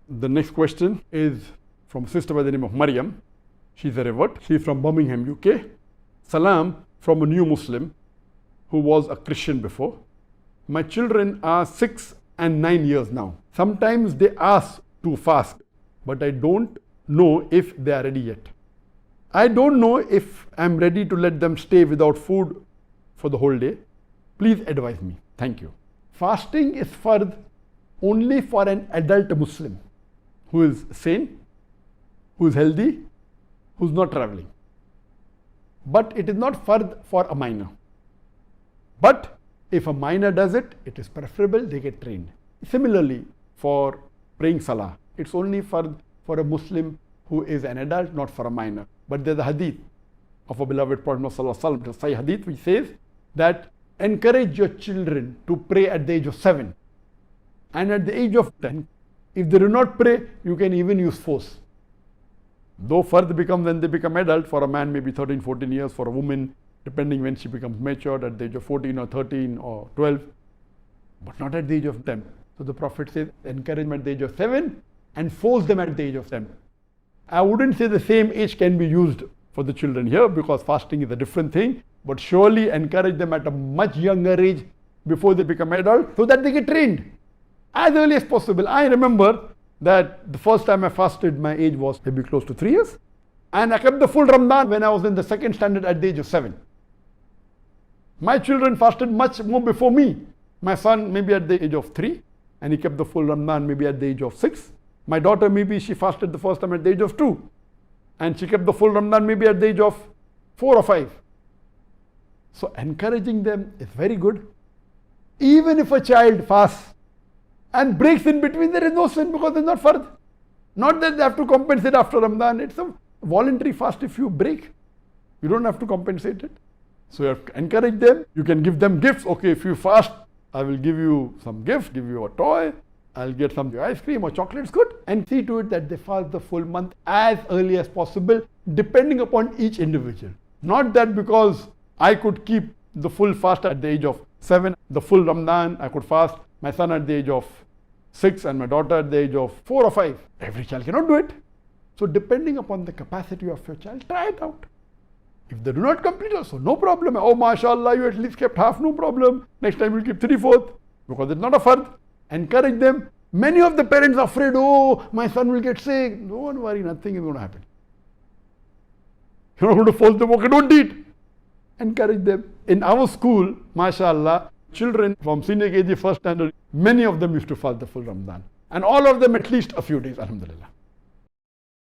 The next question is from a sister by the name of Maryam. She's a revert. She's from Birmingham, UK. Salam from a new Muslim who was a Christian before. My children are 6 and 9 years now. Sometimes they ask to fast, but I don't know if they are ready yet. I don't know if I'm ready to let them stay without food for the whole day. Please advise me. Thank you. Fasting is fard only for an adult Muslim who is sane, who is healthy, who is not traveling. But it is not fard for a minor. But if a minor does it, it is preferable they get trained. Similarly, for praying salah, it's only fard for a Muslim who is an adult, not for a minor. But there's a hadith of a beloved Prophet ﷺ, the Sahih hadith, which says that encourage your children to pray at the age of 7 and at the age of 10. If they do not pray, you can even use force. Though fard becomes when they become adult, for a man maybe 13, 14 years, for a woman, depending when she becomes matured at the age of 14 or 13 or 12, but not at the age of 10. So the Prophet says, encourage them at the age of 7 and force them at the age of 10. I wouldn't say the same age can be used for the children here because fasting is a different thing, but surely encourage them at a much younger age before they become adult so that they get trained as early as possible. I remember that the first time I fasted, my age was maybe close to 3 years, and I kept the full Ramadan when I was in the second standard at the age of 7. My children fasted much more before me. My son maybe at the age of 3, and he kept the full Ramadan maybe at the age of 6. My daughter maybe she fasted the first time at the age of 2, and she kept the full Ramadan maybe at the age of 4 or 5. So encouraging them is very good. Even if a child fasts and breaks in between, there is no sin because it's not fard. Not that they have to compensate after Ramadan. It's a voluntary fast. If you break, you don't have to compensate it. So you have to encourage them. You can give them gifts. Okay, if you fast, I will give you some gift, give you a toy. I'll get some ice cream or chocolates, good. And see to it that they fast the full month as early as possible, depending upon each individual. Not that because I could keep the full fast at the age of 7, the full Ramadan, I could fast my son at the age of 6 and my daughter at the age of 4 or 5. Every child cannot do it. So depending upon the capacity of your child, try it out. If they do not complete also, no problem. Oh, mashallah, you at least kept half, no problem. Next time you'll keep 3/4 because it's not a fard. Encourage them. Many of the parents are afraid, oh, my son will get sick. Don't worry, nothing is going to happen. You're not going to force them, okay, don't eat. Encourage them. In our school, mashallah, children from senior KG first standard, many of them used to fast the full Ramadan. And all of them at least a few days, alhamdulillah.